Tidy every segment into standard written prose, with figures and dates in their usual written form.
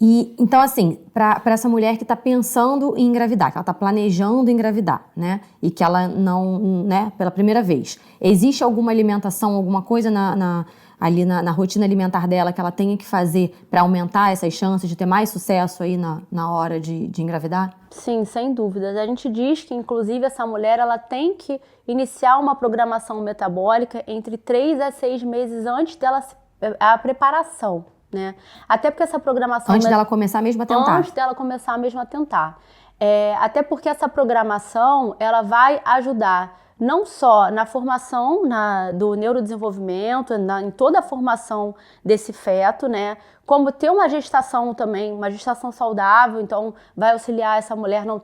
E então, assim, para essa mulher que está pensando em engravidar, que ela está planejando engravidar, né? E que ela não, né, pela primeira vez, existe alguma alimentação, alguma coisa ali na rotina alimentar dela que ela tenha que fazer para aumentar essas chances de ter mais sucesso aí na hora de engravidar? Sim, sem dúvidas. A gente diz que, inclusive, essa mulher ela tem que iniciar uma programação metabólica entre 3 a 6 meses antes a preparação, né? Até porque essa programação... Antes dela começar mesmo a tentar. Antes dela começar mesmo a tentar. Até porque essa programação, ela vai ajudar não só na formação do neurodesenvolvimento, em toda a formação desse feto, né? Como ter uma gestação também, uma gestação saudável, então vai auxiliar essa mulher não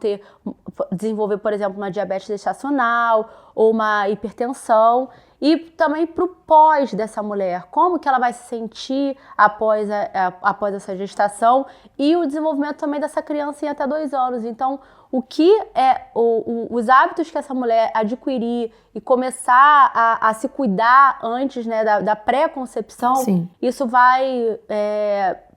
desenvolver, por exemplo, uma diabetes gestacional ou uma hipertensão. E também para o pós dessa mulher, como que ela vai se sentir após essa gestação e o desenvolvimento também dessa criança em até 2 anos. Então, os hábitos que essa mulher adquirir e começar a se cuidar antes, né, da pré-concepção, Sim. Isso vai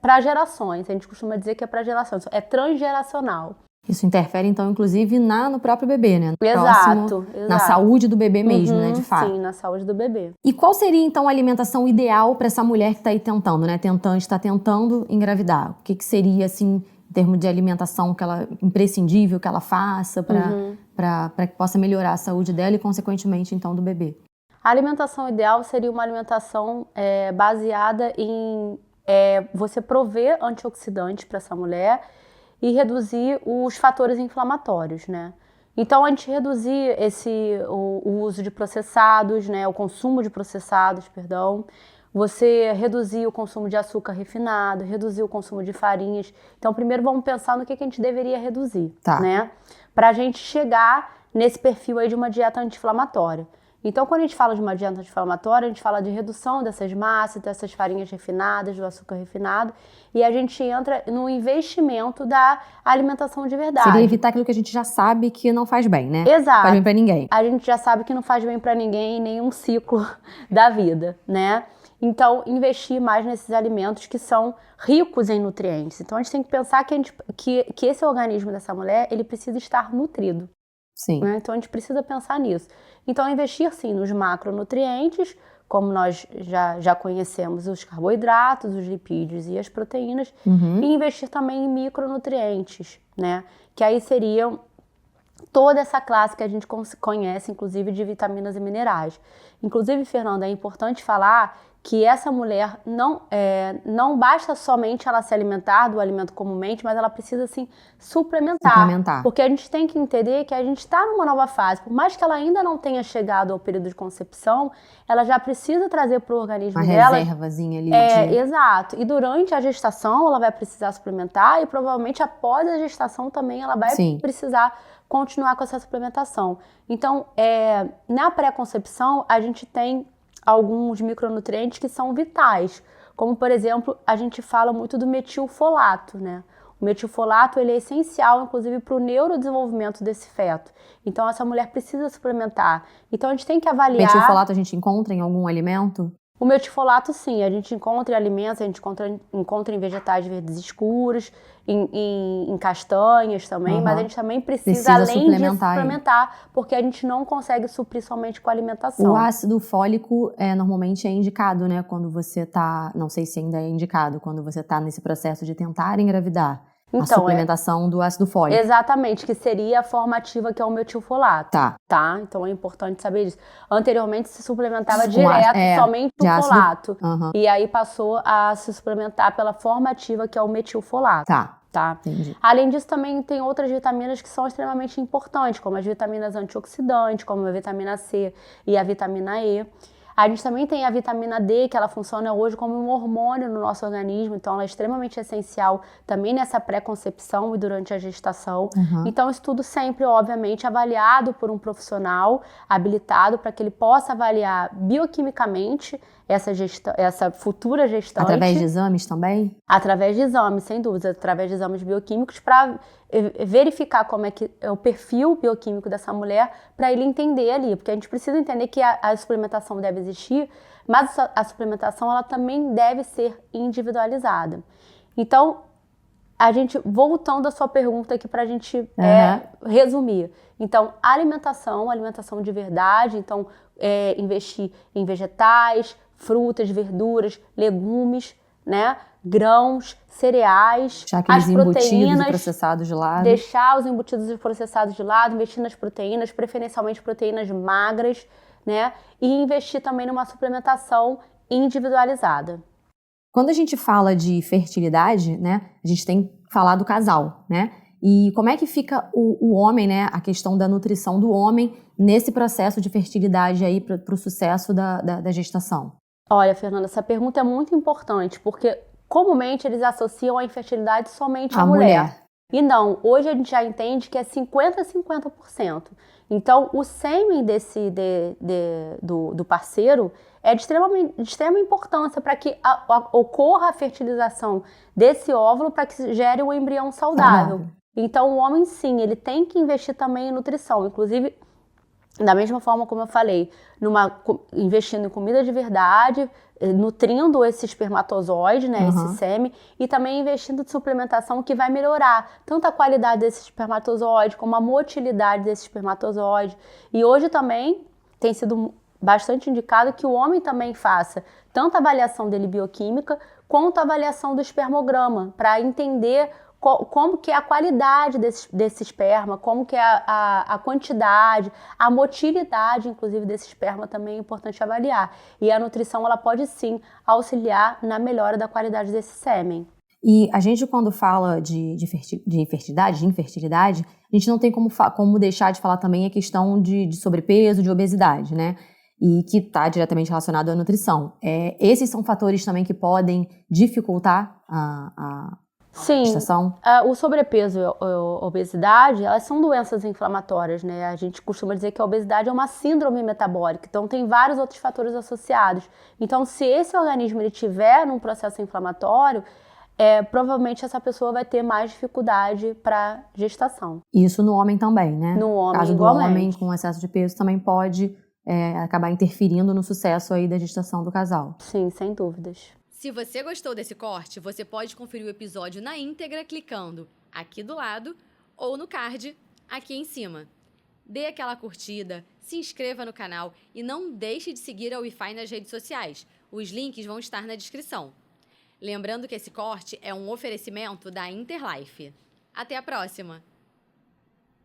para gerações. A gente costuma dizer que é para gerações, é transgeracional. Isso interfere, então, inclusive, no próprio bebê, né? Exato. Na saúde do bebê mesmo, né? De fato. Sim, na saúde do bebê. E qual seria, então, a alimentação ideal para essa mulher que está aí tentando, né? Está tentando engravidar. O que seria, assim, em termos de alimentação imprescindível que ela faça para que possa melhorar a saúde dela e, consequentemente, então, do bebê? A alimentação ideal seria uma alimentação baseada em você prover antioxidantes para essa mulher e reduzir os fatores inflamatórios, né? Então, a gente reduzir o uso de processados, né? O consumo de processados, perdão. Você reduzir o consumo de açúcar refinado, reduzir o consumo de farinhas. Então, primeiro vamos pensar no que a gente deveria reduzir, né? Para a gente chegar nesse perfil aí de uma dieta anti-inflamatória. Então, quando a gente fala de uma dieta anti-inflamatória, a gente fala de redução dessas massas, dessas farinhas refinadas, do açúcar refinado, e a gente entra no investimento da alimentação de verdade. Seria evitar aquilo que a gente já sabe que não faz bem, né? Exato. Não faz bem pra ninguém. A gente já sabe que não faz bem pra ninguém em nenhum ciclo da vida, né? Então, investir mais nesses alimentos que são ricos em nutrientes. Então, a gente tem que pensar que esse organismo dessa mulher, ele precisa estar nutrido. Sim. Né? Então, a gente precisa pensar nisso. Então, investir, sim, nos macronutrientes, como nós já conhecemos os carboidratos, os lipídios e as proteínas, e investir também em micronutrientes, né? Que aí seriam toda essa classe que a gente conhece, inclusive de vitaminas e minerais. Inclusive, Fernanda, é importante falar que essa mulher não basta somente ela se alimentar do alimento comumente, mas ela precisa, sim, suplementar. Porque a gente tem que entender que a gente está numa nova fase. Por mais que ela ainda não tenha chegado ao período de concepção, ela já precisa trazer para o organismo dela... Uma reservazinha ali. Exato. E durante a gestação ela vai precisar suplementar e provavelmente após a gestação também ela vai precisar continuar com essa suplementação. Então, na pré-concepção, a gente tem alguns micronutrientes que são vitais, como, por exemplo, a gente fala muito do metilfolato, né? O metilfolato, ele é essencial, inclusive, para o neurodesenvolvimento desse feto. Então, essa mulher precisa suplementar. Então, a gente tem que avaliar... Metilfolato a gente encontra em algum alimento? O metilfolato, sim, a gente encontra em alimentos, a gente encontra em vegetais verdes escuros, em castanhas também, mas a gente também precisa além disso, suplementar, porque a gente não consegue suprir somente com a alimentação. O ácido fólico normalmente é indicado, né, quando você tá, não sei se ainda é indicado, quando você tá nesse processo de tentar engravidar. Então, a suplementação do ácido fólico. Exatamente, que seria a forma ativa que é o metilfolato. Tá? Então é importante saber disso. Anteriormente se suplementava direto somente o folato. E aí passou a se suplementar pela forma ativa que é o metilfolato. Tá? Entendi. Além disso, também tem outras vitaminas que são extremamente importantes, como as vitaminas antioxidantes, como a vitamina C e a vitamina E. A gente também tem a vitamina D, que ela funciona hoje como um hormônio no nosso organismo, então ela é extremamente essencial também nessa pré-concepção e durante a gestação. Então, isso tudo sempre, obviamente, avaliado por um profissional habilitado para que ele possa avaliar bioquimicamente essa futura gestante. Através de exames também? Através de exames, sem dúvida, através de exames bioquímicos para verificar como é que é o perfil bioquímico dessa mulher para ele entender ali, porque a gente precisa entender que a suplementação deve existir, mas a suplementação ela também deve ser individualizada. Então, a gente, voltando à sua pergunta aqui pra gente resumir. Então, alimentação de verdade. Então, investir em vegetais, frutas, verduras, legumes, né? Grãos, cereais, Deixar aqueles as proteínas, embutidos e processados de lado. deixar os embutidos e processados de lado, investir nas proteínas, preferencialmente proteínas magras, né? E investir também numa suplementação individualizada. Quando a gente fala de fertilidade, né, a gente tem que falar do casal, né? E como é que fica o homem, né, a questão da nutrição do homem nesse processo de fertilidade aí para o sucesso da gestação? Olha, Fernanda, essa pergunta é muito importante, porque comumente eles associam a infertilidade somente à mulher. E não, hoje a gente já entende que é 50% a 50%. Então, o sêmen do parceiro é de extrema importância para que ocorra a fertilização desse óvulo para que gere um embrião saudável. Então, o homem, sim, ele tem que investir também em nutrição. Inclusive, da mesma forma como eu falei, investindo em comida de verdade, nutrindo esse espermatozoide, né, esse sêmen, e também investindo em suplementação que vai melhorar tanto a qualidade desse espermatozoide, como a motilidade desse espermatozoide. E hoje também tem sido bastante indicado que o homem também faça tanto a avaliação dele bioquímica, quanto a avaliação do espermograma, para entender como que é a qualidade desse esperma, como que é a quantidade, a motilidade, inclusive, desse esperma também é importante avaliar. E a nutrição, ela pode sim auxiliar na melhora da qualidade desse sêmen. E a gente, quando fala de infertilidade, a gente não tem como deixar de falar também a questão de sobrepeso, de obesidade, né? E que está diretamente relacionado à nutrição. Esses são fatores também que podem dificultar a gestação? Sim, o sobrepeso e a obesidade, elas são doenças inflamatórias, né? A gente costuma dizer que a obesidade é uma síndrome metabólica, então tem vários outros fatores associados. Então, se esse organismo ele tiver num processo inflamatório, provavelmente essa pessoa vai ter mais dificuldade para gestação. Isso no homem também, né? No homem, caso igualmente. do homem com excesso de peso também pode acabar interferindo no sucesso aí da gestação do casal. Sim, sem dúvidas. Se você gostou desse corte, você pode conferir o episódio na íntegra clicando aqui do lado ou no card aqui em cima. Dê aquela curtida, se inscreva no canal e não deixe de seguir a Wi-Fi nas redes sociais. Os links vão estar na descrição. Lembrando que esse corte é um oferecimento da Interlife. Até a próxima!